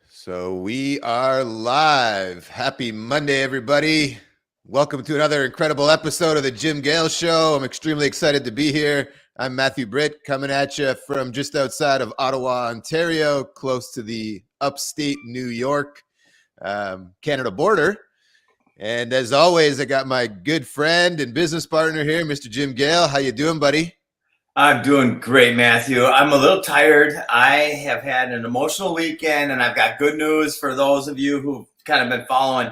So we are live. Happy Monday, everybody. Welcome to another incredible episode of the Gale Show. I'm extremely excited to be here. I'm Matthew Britt, coming at you from just outside of Ottawa, Ontario, close to the upstate New York, Canada border. And as always, I got my good friend and business partner here, Mr. Gale. How you doing, buddy? I'm doing great, Matthew. I'm a little tired. I have had an emotional weekend, and I've got good news for those of you who've kind of been following.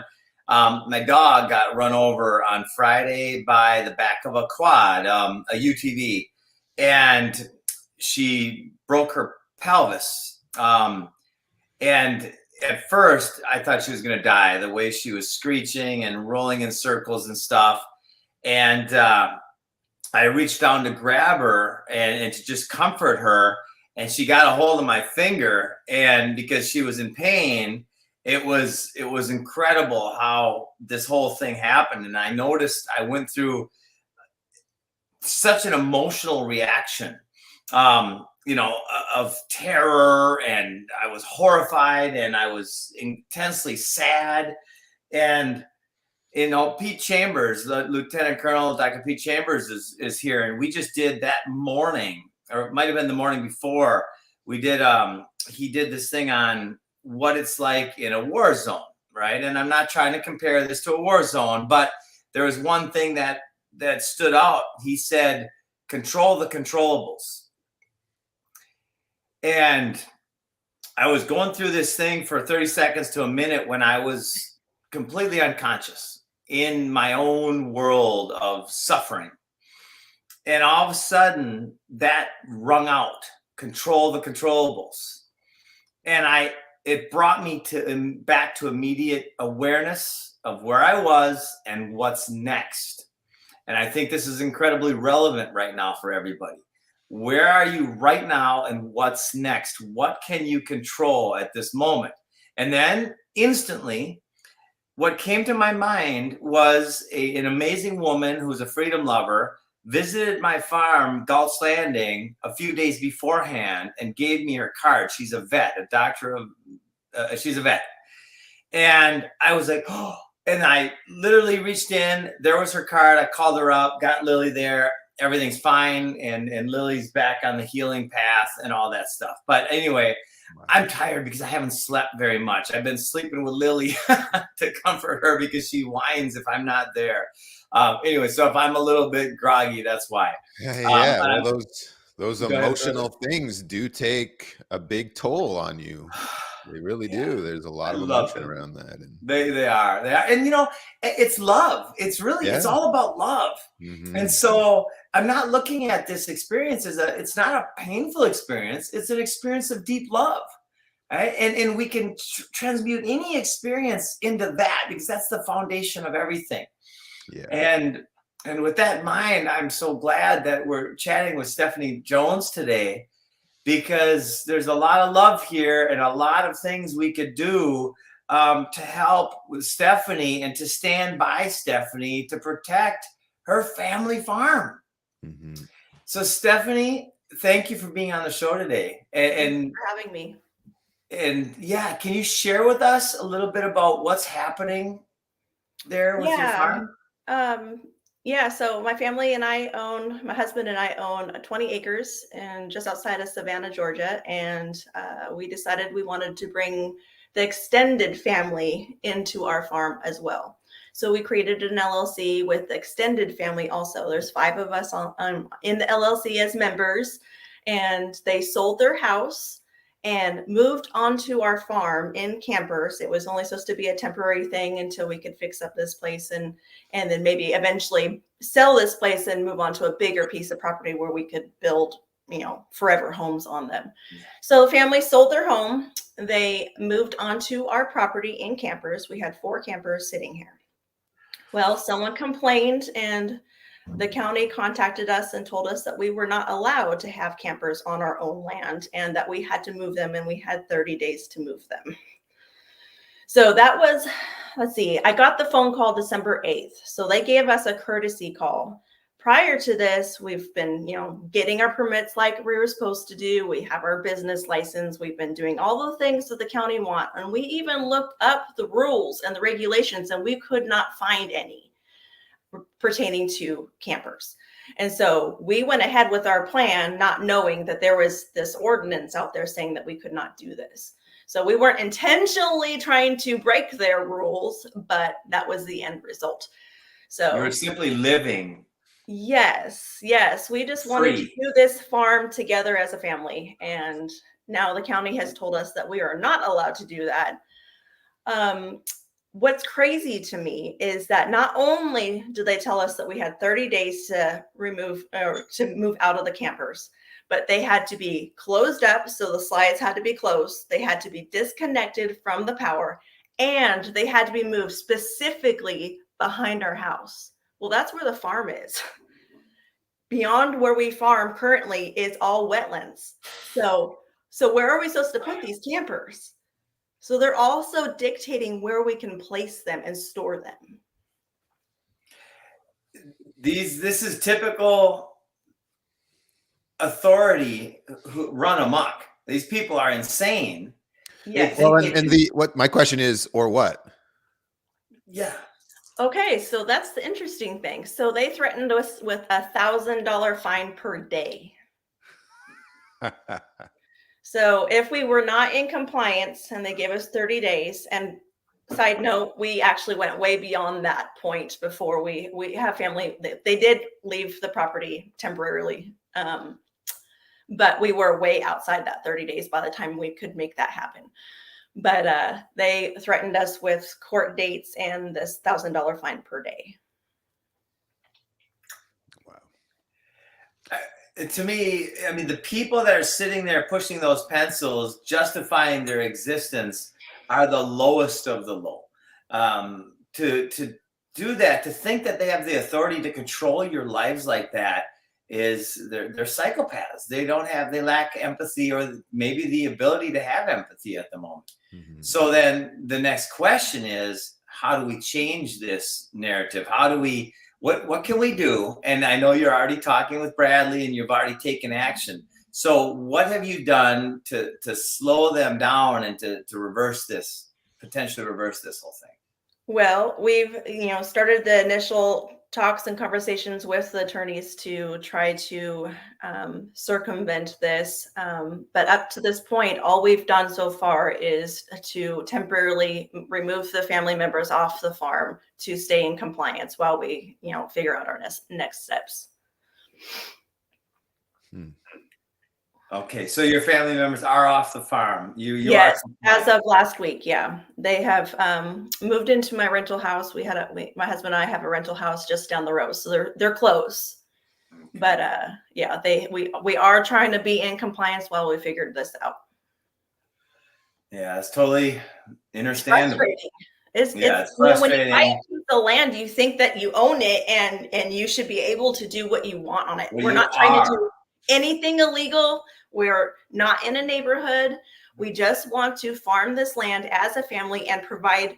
My dog got run over on Friday by the back of a quad, a UTV, and she broke her pelvis. And at first, I thought she was going to die, the way she was screeching and rolling in circles and stuff. And I reached down to grab her and to just comfort her, and she got a hold of my finger, and because she was in pain, it was incredible how this whole thing happened. And I noticed I went through such an emotional reaction, of terror, and I was horrified, and I was intensely sad. And Pete Chambers, the Lieutenant Colonel, Dr. Pete Chambers is here, and we just did that morning, or it might have been the morning before. We did. He did this thing on what it's like in a war zone, right? And I'm not trying to compare this to a war zone, but there was one thing that stood out. He said, "Control the controllables," and I was going through this thing for 30 seconds to a minute when I was completely unconscious in my own world of suffering. And all of a sudden that rung out, control the controllables. And it brought me back to immediate awareness of where I was and what's next. And I think this is incredibly relevant right now for everybody. Where are you right now, and what's next? What can you control at this moment? And then instantly, what came to my mind was an amazing woman who's a freedom lover visited my farm, Galt's Landing, a few days beforehand and gave me her card. She's a vet, she's a vet. And I was like, oh, and I literally reached in, there was her card. I called her up, got Lily there. Everything's fine. And Lily's back on the healing path and all that stuff. But anyway, I'm tired because I haven't slept very much. I've been sleeping with Lily to comfort her because she whines if I'm not there. Anyway, so if I'm a little bit groggy, that's why. Well, those emotional things do take a big toll on you. They really do. There's a lot of emotion around that. And they are. And it's love. It's really, it's all about love. Mm-hmm. And so I'm not looking at this experience as it's not a painful experience. It's an experience of deep love. Right? And we can transmute any experience into that, because that's the foundation of everything. Yeah. And with that in mind, I'm so glad that we're chatting with Stephanie Jones today, because there's a lot of love here and a lot of things we could do to help with Stephanie and to stand by Stephanie to protect her family farm. Mm-hmm. So Stephanie, thank you for being on the show today. And for having me. And yeah, can you share with us a little bit about what's happening there with your farm? Yeah, so my family and my husband and I own 20 acres and just outside of Savannah, Georgia. And we decided we wanted to bring the extended family into our farm as well. So we created an LLC with the extended family also. There's 5 of us in the LLC as members, and they sold their house and moved onto our farm in campers. It was only supposed to be a temporary thing until we could fix up this place and then maybe eventually sell this place and move on to a bigger piece of property where we could build, forever homes on them. So the family sold their home. They moved onto our property in campers. We had 4 campers sitting here. Well, someone complained, and the county contacted us and told us that we were not allowed to have campers on our own land and that we had to move them, and we had 30 days to move them. So that was, I got the phone call December 8th. So they gave us a courtesy call prior to this, we've been, getting our permits like we were supposed to do. We have our business license. We've been doing all the things that the county want. And we even looked up the rules and the regulations, and we could not find any pertaining to campers. And so we went ahead with our plan, not knowing that there was this ordinance out there saying that we could not do this. So we weren't intentionally trying to break their rules, but that was the end result. So You were simply living. Yes. We just wanted to do this farm together as a family. And now the county has told us that we are not allowed to do that. What's crazy to me is that not only do they tell us that we had 30 days to remove or to move out of the campers, but they had to be closed up. So the slides had to be closed. They had to be disconnected from the power, and they had to be moved specifically behind our house. Well, that's where the farm is. Beyond where we farm currently is all wetlands. So where are we supposed to put these campers? So they're also dictating where we can place them and store them. This is typical authority who run amok. These people are insane. Yes. Well, and what my question is, or what? Yeah. Okay, so that's the interesting thing. So they threatened us with $1,000 fine per day. So if we were not in compliance and they gave us 30 days, and side note, we actually went way beyond that point before we have family. They did leave the property temporarily, but we were way outside that 30 days by the time we could make that happen. But they threatened us with court dates and this $1,000 fine per day. Wow. To me, I mean, the people that are sitting there pushing those pencils, justifying their existence, are the lowest of the low. To do that, to think that they have the authority to control your lives like that, is they're psychopaths. They lack empathy, or maybe the ability to have empathy at the moment. Mm-hmm. So then the next question is, how do we change this narrative? What can we do? And I know you're already talking with Bradley and you've already taken action. So what have you done to slow them down and to potentially reverse this whole thing? Well, we've, started the initial talks and conversations with the attorneys to try to circumvent this. But up to this point, all we've done so far is to temporarily remove the family members off the farm to stay in compliance while we, figure out our next steps. Okay, so your family members are off the farm. Yes, as of last week, yeah. They have moved into my rental house. My husband and I have a rental house just down the road, so they're close. Okay. But yeah, we are trying to be in compliance while we figured this out. Yeah, it's totally understandable. It's frustrating. When you buy the land, you think that you own it and you should be able to do what you want on it. Well, we're not trying to do anything illegal. We're not in a neighborhood. We just want to farm this land as a family and provide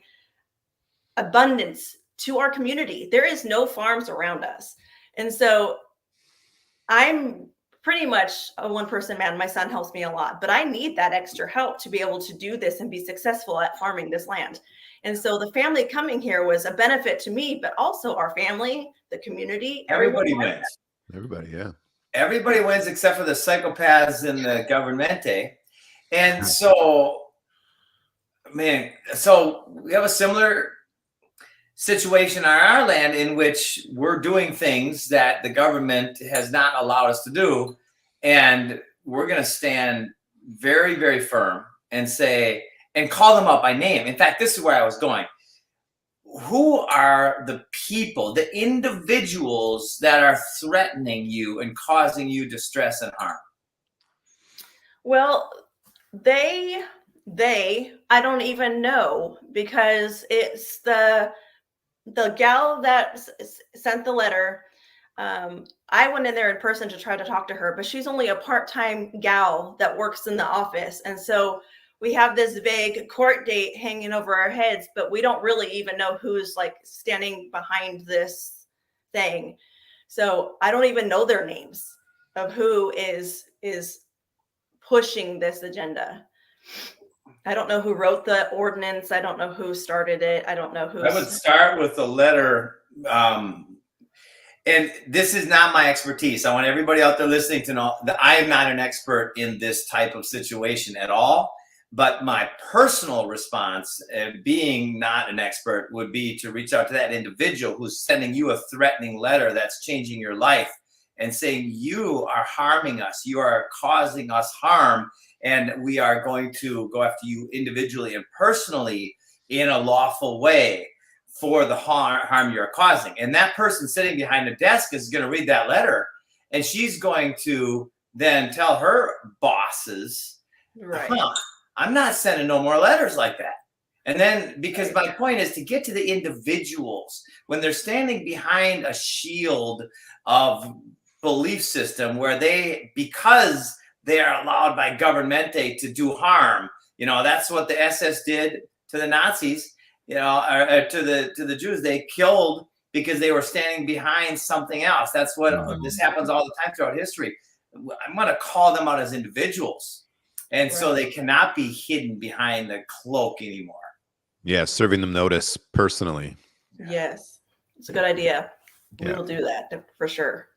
abundance to our community. There is no farms around us. And so I'm pretty much a one-person man. My son helps me a lot, but I need that extra help to be able to do this and be successful at farming this land. And so the family coming here was a benefit to me, but also our family, the community. Everybody wins. Everybody, yeah. Everybody wins except for the psychopaths in the governmente. And so, so we have a similar situation on our land in which we're doing things that the government has not allowed us to do. And we're going to stand very, very firm and call them out by name. In fact, this is where I was going. Who are the people, the individuals that are threatening you and causing you distress and harm? Well, I don't even know, because it's the gal that sent the letter. I went in there in person to try to talk to her, but she's only a part-time gal that works in the office. And so we have this vague court date hanging over our heads, but we don't really even know who's like standing behind this thing. So I don't even know their names of who is pushing this agenda. I don't know who wrote the ordinance. I don't know who started it. I don't know who. I would start with the letter. And this is not my expertise. I want everybody out there listening to know that I am not an expert in this type of situation at all. But my personal response, being not an expert, would be to reach out to that individual who's sending you a threatening letter that's changing your life and saying, you are harming us. You are causing us harm. And we are going to go after you individually and personally in a lawful way for the harm you're causing. And that person sitting behind the desk is going to read that letter, and she's going to then tell her bosses, Right. I'm not sending no more letters like that. And then, because my point is to get to the individuals when they're standing behind a shield of belief system where because they are allowed by governmente to do harm. That's what the SS did to the Nazis. To the Jews, they killed because they were standing behind something else. That's what this happens all the time throughout history. I'm going to call them out as individuals. And so they cannot be hidden behind the cloak anymore. Yeah, serving them notice personally. Yes, it's a good idea. We will do that for sure.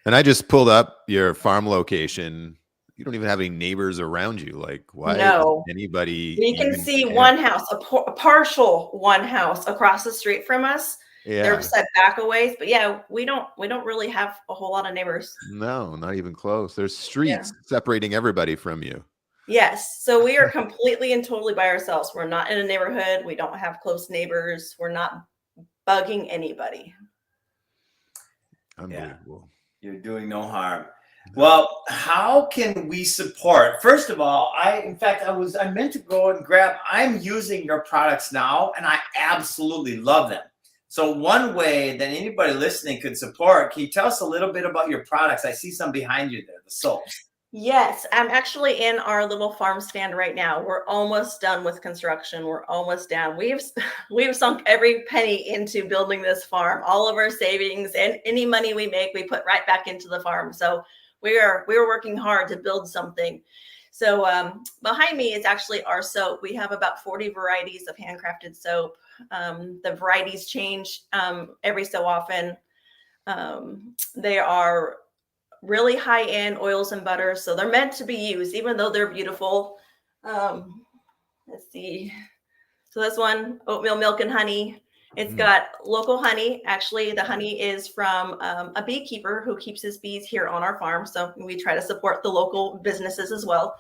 And I just pulled up your farm location. You don't even have any neighbors around you. Like, why? No. Anybody? We can see one house, a partial one house across the street from us. Yeah. They're set back a ways, but we don't really have a whole lot of neighbors. No, not even close. There's streets separating everybody from you. Yes. So we are completely and totally by ourselves. We're not in a neighborhood. We don't have close neighbors. We're not bugging anybody. Unbelievable. You're doing no harm. Well, how can we support? First of all, I meant to go and grab, I'm using your products now, and I absolutely love them. So one way that anybody listening could support, can you tell us a little bit about your products? I see some behind you there, the soaps. Yes, I'm actually in our little farm stand right now. We're almost done with construction. We're almost done. We've sunk every penny into building this farm. All of our savings and any money we make, we put right back into the farm. So we're working hard to build something. So behind me is actually our soap. We have about 40 varieties of handcrafted soap. The varieties change every so often. They are really high-end oils and butters, so they're meant to be used, even though they're beautiful. Let's see. So this one, oatmeal, milk, and honey. It's got local honey. Actually, the honey is from a beekeeper who keeps his bees here on our farm. So we try to support the local businesses as well.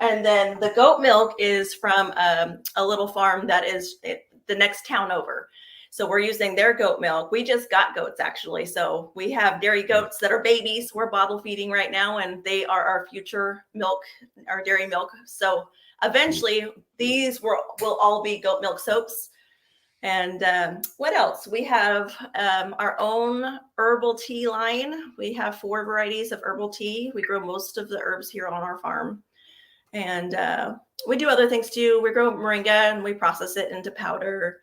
And then the goat milk is from a little farm that is the next town over. So we're using their goat milk. We just got goats, actually. So we have dairy goats that are babies. We're bottle feeding right now, and they are our future milk, our dairy milk. So eventually, these will all be goat milk soaps. And what else? We have our own herbal tea line. We have 4 varieties of herbal tea. We grow most of the herbs here on our farm. And we do other things too. We grow moringa and we process it into powder.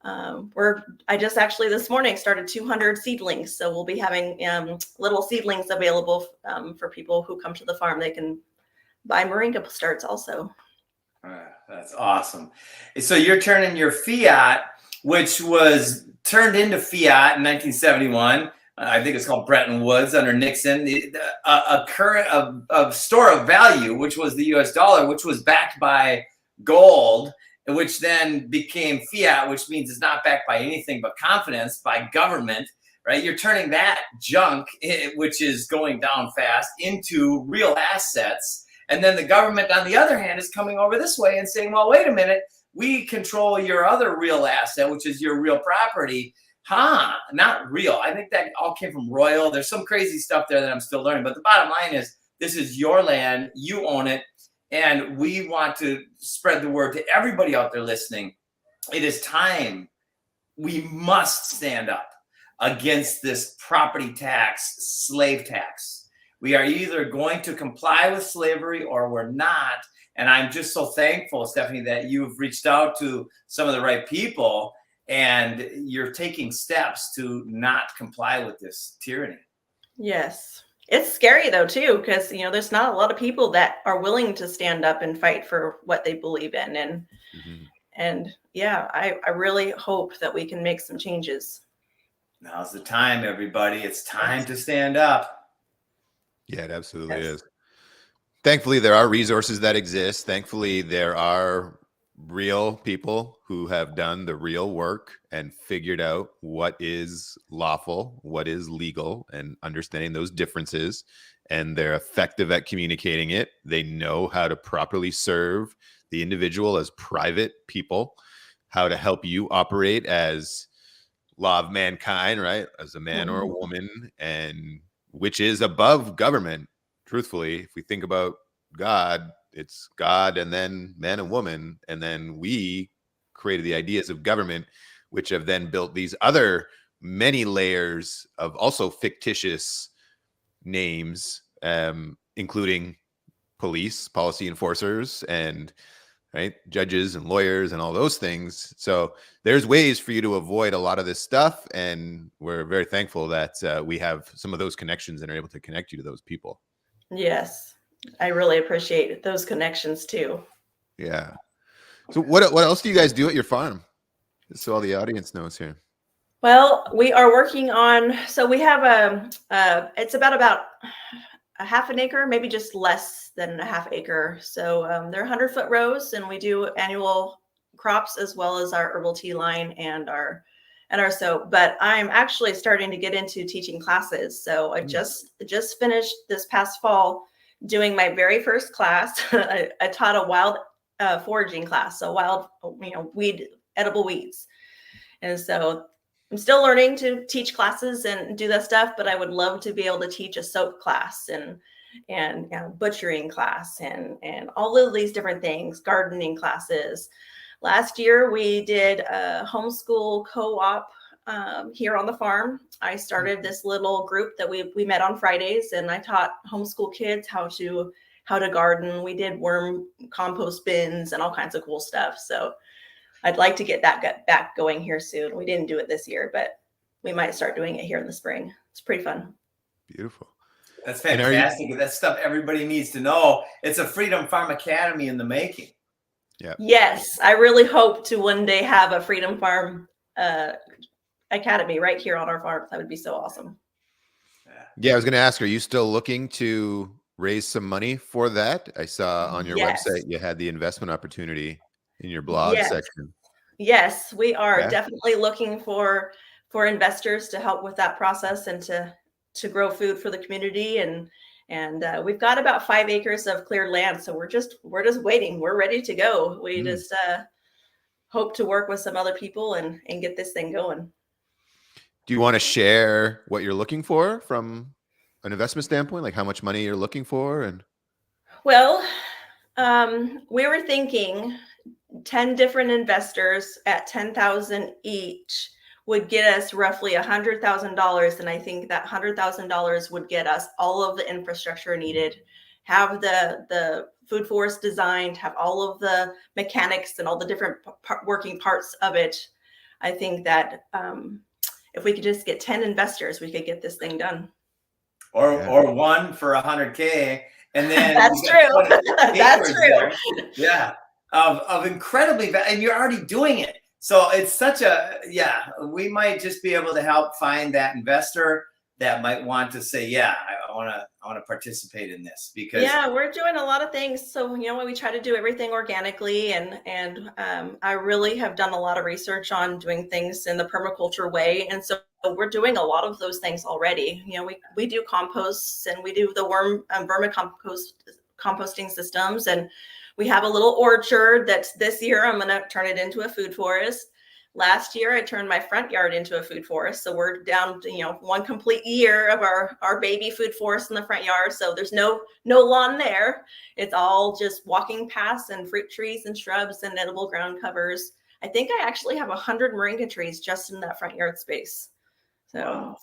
I just actually this morning started 200 seedlings. So we'll be having little seedlings available for people who come to the farm. They can buy moringa starts also. That's awesome. So you're turning your fiat, which was turned into fiat in 1971. I think it's called Bretton Woods under Nixon. A store of value, which was the U.S. dollar, which was backed by gold, which then became fiat, which means it's not backed by anything but confidence by government, right? You're turning that junk, which is going down fast, into real assets. And then the government, on the other hand, is coming over this way and saying, well, wait a minute, we control your other real asset, which is your real property. Not real. I think that all came from Royal. There's some crazy stuff there that I'm still learning. But the bottom line is, this is your land. You own it. And we want to spread the word to everybody out there listening. It is time. We must stand up against this property tax, slave tax. We are either going to comply with slavery or we're not. And I'm just so thankful, Stephanie, that you've reached out to some of the right people and you're taking steps to not comply with this tyranny. Yes. It's scary though too, because there's not a lot of people that are willing to stand up and fight for what they believe in. And yeah, I really hope that we can make some changes. Now's the time, everybody. It's time to stand up. Yeah, it absolutely Yes. is. Thankfully, there are resources that exist. Thankfully, there are real people who have done the real work and figured out what is lawful, what is legal, and understanding those differences. And they're effective at communicating it. They know how to properly serve the individual as private people, how to help you operate as law of mankind, right? As a man or a woman, and which is above government. Truthfully, if we think about God, it's God and then man and woman. And then we created the ideas of government, which have then built these other many layers of also fictitious names, including police, policy enforcers, and right, judges and lawyers and all those things. So there's ways for you to avoid a lot of this stuff, and we're very thankful that we have some of those connections and are able to connect you to those people. Yes, I really appreciate those connections too. Yeah. So what else do you guys do at your farm? Just so all the audience knows here. Well, we are working on, so we have it's about a half an acre, maybe just less than a half acre. So they're 100-foot rows, and we do annual crops as well as our herbal tea line and our soap. But I'm actually starting to get into teaching classes. So I just finished this past fall doing my very first class. I taught a wild foraging class, so wild, edible weeds. And so I'm still learning to teach classes and do that stuff, but I would love to be able to teach a soap class and butchering class and all of these different things, gardening classes. Last year we did a homeschool co-op here on the farm. I started this little group that we met on Fridays, and I taught homeschool kids how to garden. We did worm compost bins and all kinds of cool stuff. So I'd like to get that back going here soon. We didn't do it this year, but we might start doing it here in the spring. It's pretty fun. Beautiful. That's fantastic. That's stuff everybody needs to know. It's a Freedom Farm Academy in the making. Yeah. Yes, I really hope to one day have a Freedom Farm Academy right here on our farm. That would be so awesome. Yeah, I was going to ask, are you still looking to raise some money for that? I saw on your website you had the investment opportunity in your blog section. Yes, we are definitely looking for investors to help with that process and to grow food for the community. And we've got about 5 acres of cleared land. So we're just waiting. We're ready to go. We just hope to work with some other people and get this thing going. Do you want to share what you're looking for from an investment standpoint, like how much money you're looking for? And well, we were thinking 10 different investors at $10,000 each would get us roughly $100,000. And I think that $100,000 would get us all of the infrastructure needed, have the food forest designed, have all of the mechanics and all the different working parts of it. I think that if we could just get 10 investors, we could get this thing done. Or one for $100K. And then that's true. That's true. There. Yeah. Of incredibly, and you're already doing it. So it's such we might just be able to help find that investor that might want to say, I want to participate in this, because we're doing a lot of things. So, we try to do everything organically, and I really have done a lot of research on doing things in the permaculture way. And so we're doing a lot of those things already. We do composts, and we do the worm composting systems, and we have a little orchard that's this year I'm going to turn it into a food forest. Last year, I turned my front yard into a food forest. So we're down to, one complete year of our baby food forest in the front yard. So there's no lawn there. It's all just walking paths and fruit trees and shrubs and edible ground covers. I think I actually have 100 moringa trees just in that front yard space. So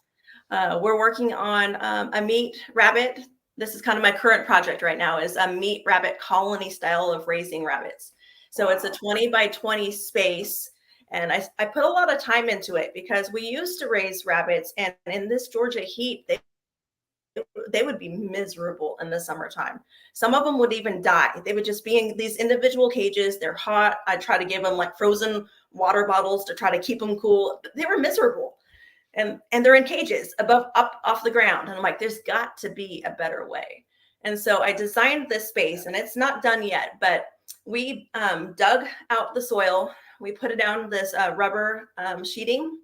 we're working on a meat rabbit. This is kind of my current project right now, is a meat rabbit colony style of raising rabbits. So it's a 20 by 20 space. And I put a lot of time into it because we used to raise rabbits, and in this Georgia heat, they would be miserable in the summertime. Some of them would even die. They would just be in these individual cages. They're hot. I try to give them like frozen water bottles to try to keep them cool. They were miserable. And they're in cages up off the ground. And I'm like, there's got to be a better way. And so I designed this space, and it's not done yet, but we dug out the soil. We put it down this rubber sheeting,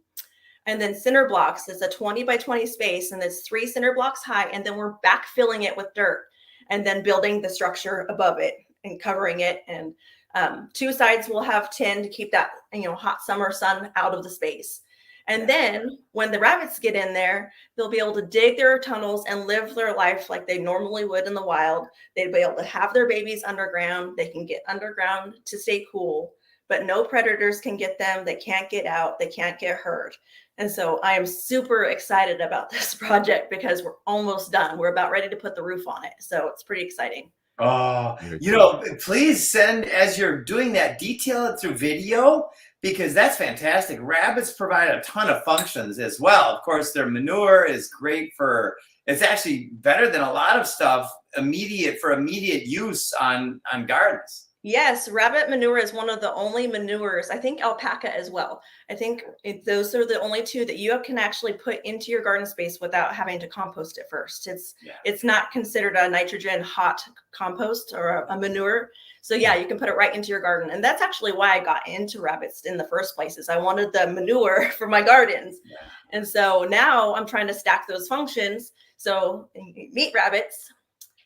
and then cinder blocks. It's a 20 by 20 space, and it's 3 cinder blocks high. And then we're backfilling it with dirt, and then building the structure above it and covering it. And 2 sides will have tin to keep that, hot summer sun out of the space. And then when the rabbits get in there, they'll be able to dig their tunnels and live their life like they normally would in the wild. They'd be able to have their babies underground. They can get underground to stay cool, but no predators can get them. They can't get out. They can't get hurt. And so I am super excited about this project because we're almost done. We're about ready to put the roof on it. So it's pretty exciting. Oh, please send, as you're doing that, detail it through video, because that's fantastic. Rabbits provide a ton of functions as well. Of course, their manure is great it's actually better than a lot of stuff for immediate use on gardens. Yes, rabbit manure is one of the only manures. I think alpaca as well. I think those are the only 2 that you can actually put into your garden space without having to compost it first. It's not considered a nitrogen hot compost or a manure. So yeah, you can put it right into your garden. And that's actually why I got into rabbits in the first place, is I wanted the manure for my gardens. Yeah. And so now I'm trying to stack those functions. So meat rabbits,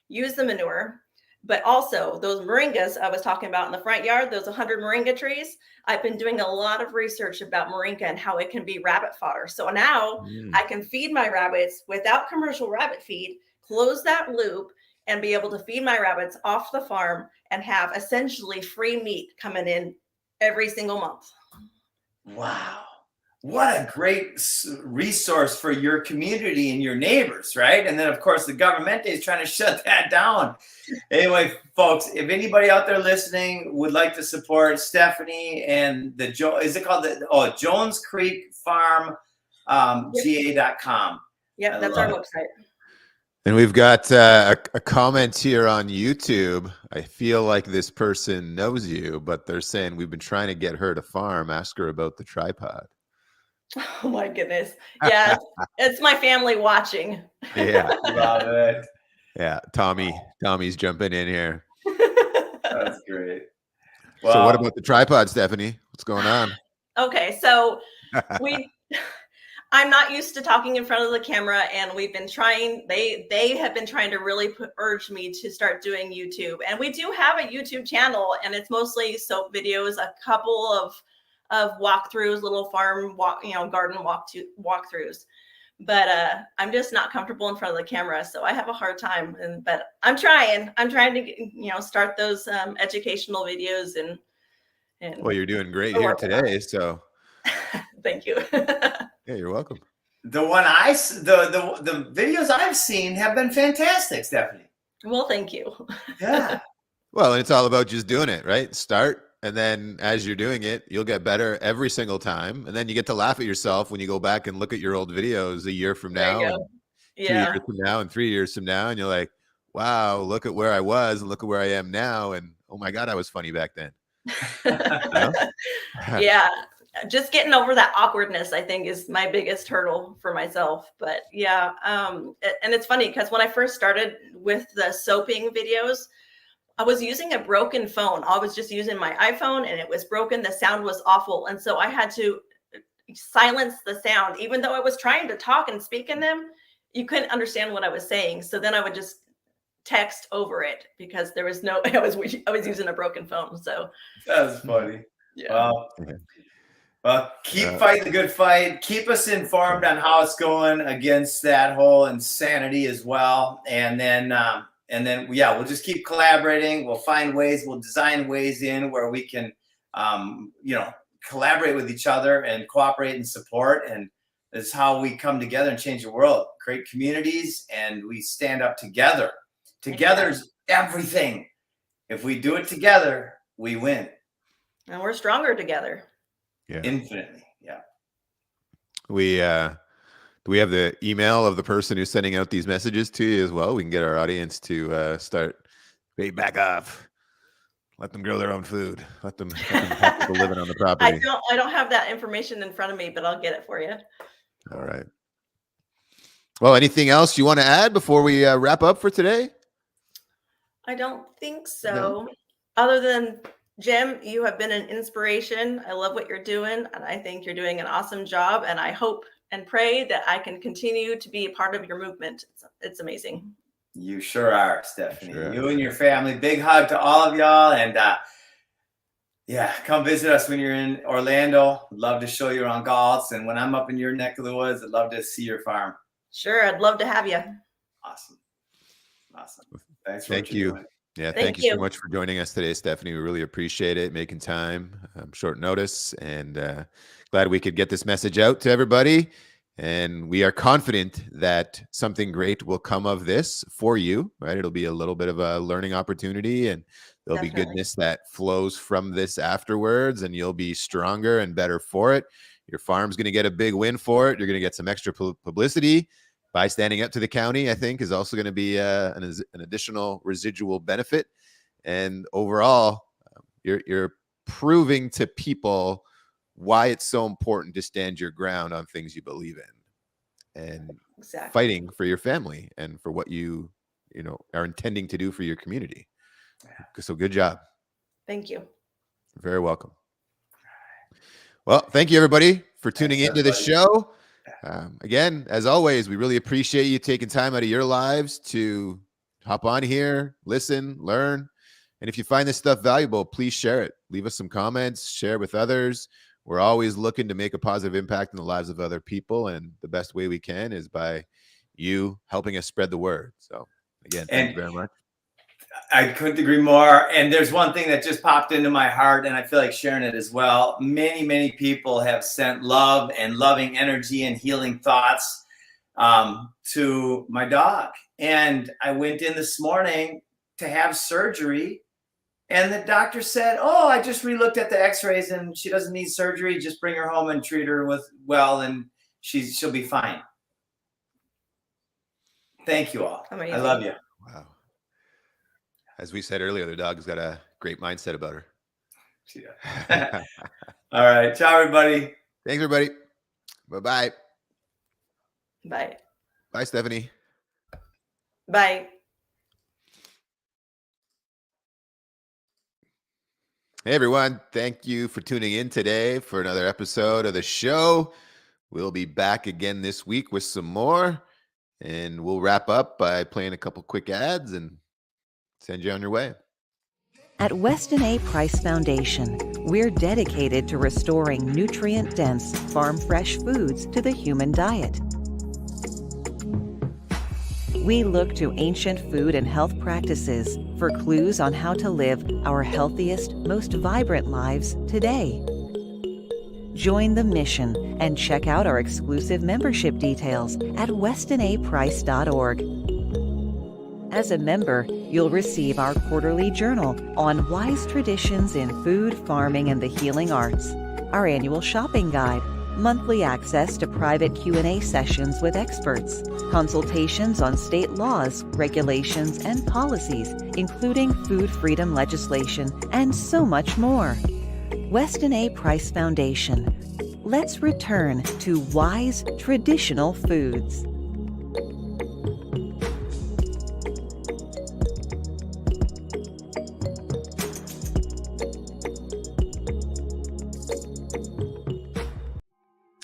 use the manure. But also those moringas I was talking about in the front yard, those 100 moringa trees, I've been doing a lot of research about moringa and how it can be rabbit fodder. So now I can feed my rabbits without commercial rabbit feed, close that loop, and be able to feed my rabbits off the farm and have essentially free meat coming in every single month. Wow. What a great resource for your community and your neighbors, right? And then, of course, the government is trying to shut that down. Anyway, folks, if anybody out there listening would like to support Stephanie and Jones Creek Farm, GA.com. Yep, that's our website. And we've got a comment here on YouTube. I feel like this person knows you, but they're saying we've been trying to get her to farm. Ask her about the tripod. Oh my goodness. Yeah, it's my family watching. Yeah. Love it. Yeah, Tommy's jumping in here. That's great. Wow. So what about the tripod, Stephanie? What's going on? Okay, so I'm not used to talking in front of the camera, and we've been trying, they have been trying to really urge me to start doing YouTube. And we do have a YouTube channel, and it's mostly soap videos, a couple of walkthroughs, little farm garden walkthroughs. But I'm just not comfortable in front of the camera, so I have a hard time. But I'm trying to start those educational videos and well, you're doing great here today, so thank you. Yeah, you're welcome. The videos I've seen have been fantastic, Stephanie. Well, thank you. Yeah. Well, and it's all about just doing it, right? Start. And then as you're doing it, you'll get better every single time. And then you get to laugh at yourself when you go back and look at your old videos a year from now, and 2 years from now, and 3 years from now. And you're like, wow, look at where I was and look at where I am now. And oh my God, I was funny back then. Yeah. Just getting over that awkwardness, I think, is my biggest hurdle for myself. But yeah. And it's funny because when I first started with the soaping videos, I was using a broken phone. I was just using my iPhone, and it was broken. The sound was awful. And so I had to silence the sound. Even though I was trying to talk and speak in them, you couldn't understand what I was saying. So then I would just text over it because there was no, I was using a broken phone. So that's funny. Yeah. Well, keep fighting the good fight. Keep us informed on how it's going against that whole insanity as well. And then, we'll just keep collaborating. We'll find ways, we'll design ways in where we can, collaborate with each other and cooperate and support. And this is how we come together and change the world, create communities, and we stand up together. Together's everything. If we do it together, we win. And we're stronger together. Yeah. Infinitely. Yeah. Do we have the email of the person who's sending out these messages to you as well? We can get our audience to start. Hey, back off. Let them grow their own food. Let them have people living on the property. I don't have that information in front of me, but I'll get it for you. All right. Well, anything else you want to add before we wrap up for today? I don't think so. No. Other than Jim, you have been an inspiration. I love what you're doing, and I think you're doing an awesome job. And I hope and pray that I can continue to be a part of your movement. It's amazing. You sure are, Stephanie. Sure. You and your family. Big hug to all of y'all. And come visit us when you're in Orlando. I'd love to show you around Galt's. And when I'm up in your neck of the woods, I'd love to see your farm. Sure, I'd love to have you. Awesome. Thanks for Thank you. Yeah, thank you so much for joining us today, Stephanie. We really appreciate it, making time, short notice, and glad we could get this message out to everybody. And we are confident that something great will come of this for you, right? It'll be a little bit of a learning opportunity, and there'll be goodness that flows from this afterwards, and you'll be stronger and better for it. Your farm's going to get a big win for it. You're going to get some extra publicity by standing up to the county, I think, is also going to be an additional residual benefit. And overall, you're proving to people why it's so important to stand your ground on things you believe in, and fighting for your family and for what you are intending to do for your community. So good job. Thank you. You're very welcome. Well, thank you everybody for tuning into the show. Again, as always, we really appreciate you taking time out of your lives to hop on here, listen, learn. And if you find this stuff valuable, please share it. Leave us some comments, share with others. We're always looking to make a positive impact in the lives of other people. And the best way we can is by you helping us spread the word. So again, thank you very much. I couldn't agree more. And there's one thing that just popped into my heart, and I feel like sharing it as well. Many, many people have sent love and loving energy and healing thoughts to my dog. And I went in this morning to have surgery, and the doctor said, "Oh, I just relooked at the x-rays and she doesn't need surgery. Just bring her home and treat her well, and she'll be fine." Thank you all. Amazing. I love you. Wow. As we said earlier, the dog's got a great mindset about her. Yeah. All right. Ciao, everybody. Thanks, everybody. Bye-bye. Bye. Bye, Stephanie. Bye. Hey, everyone. Thank you for tuning in today for another episode of the show. We'll be back again this week with some more, and we'll wrap up by playing a couple quick ads and send you on your way. At Weston A. Price Foundation, we're dedicated to restoring nutrient-dense, farm-fresh foods to the human diet. We look to ancient food and health practices for clues on how to live our healthiest, most vibrant lives today. Join the mission and check out our exclusive membership details at westonaprice.org. As a member, you'll receive our quarterly journal on wise traditions in food, farming, and the healing arts, our annual shopping guide, monthly access to private Q&A sessions with experts, consultations on state laws, regulations, and policies, including food freedom legislation, and so much more. Weston A. Price Foundation. Let's return to wise, traditional foods.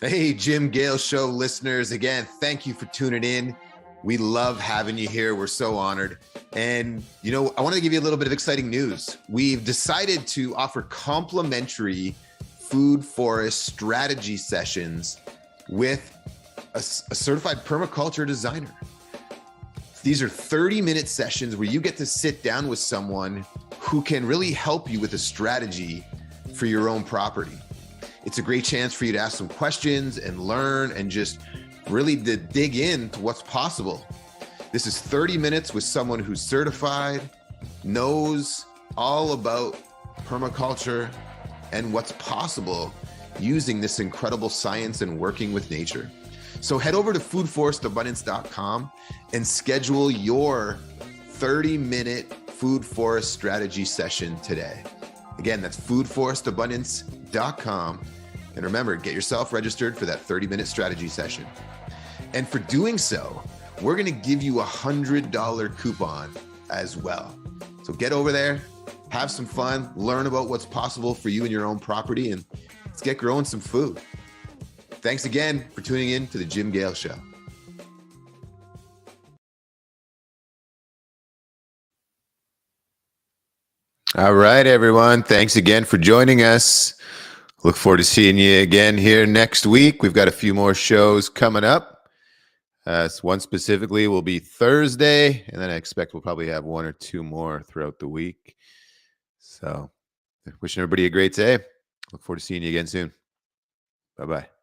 Hey, Jim Gale Show listeners. Again, thank you for tuning in. We love having you here. We're so honored. And, I want to give you a little bit of exciting news. We've decided to offer complimentary food forest strategy sessions with a certified permaculture designer. These are 30-minute sessions where you get to sit down with someone who can really help you with a strategy for your own property. It's a great chance for you to ask some questions and learn and just really to dig into what's possible. This is 30 minutes with someone who's certified, knows all about permaculture and what's possible using this incredible science and working with nature. So head over to foodforestabundance.com and schedule your 30-minute food forest strategy session today. Again, that's foodforestabundance.com. And remember, get yourself registered for that 30-minute strategy session. And for doing so, we're going to give you a $100 coupon as well. So get over there, have some fun, learn about what's possible for you and your own property, and let's get growing some food. Thanks again for tuning in to the Jim Gale Show. All right, everyone. Thanks again for joining us. Look forward to seeing you again here next week. We've got a few more shows coming up. One specifically will be Thursday, and then I expect we'll probably have one or two more throughout the week. So wishing everybody a great day. Look forward to seeing you again soon. Bye-bye.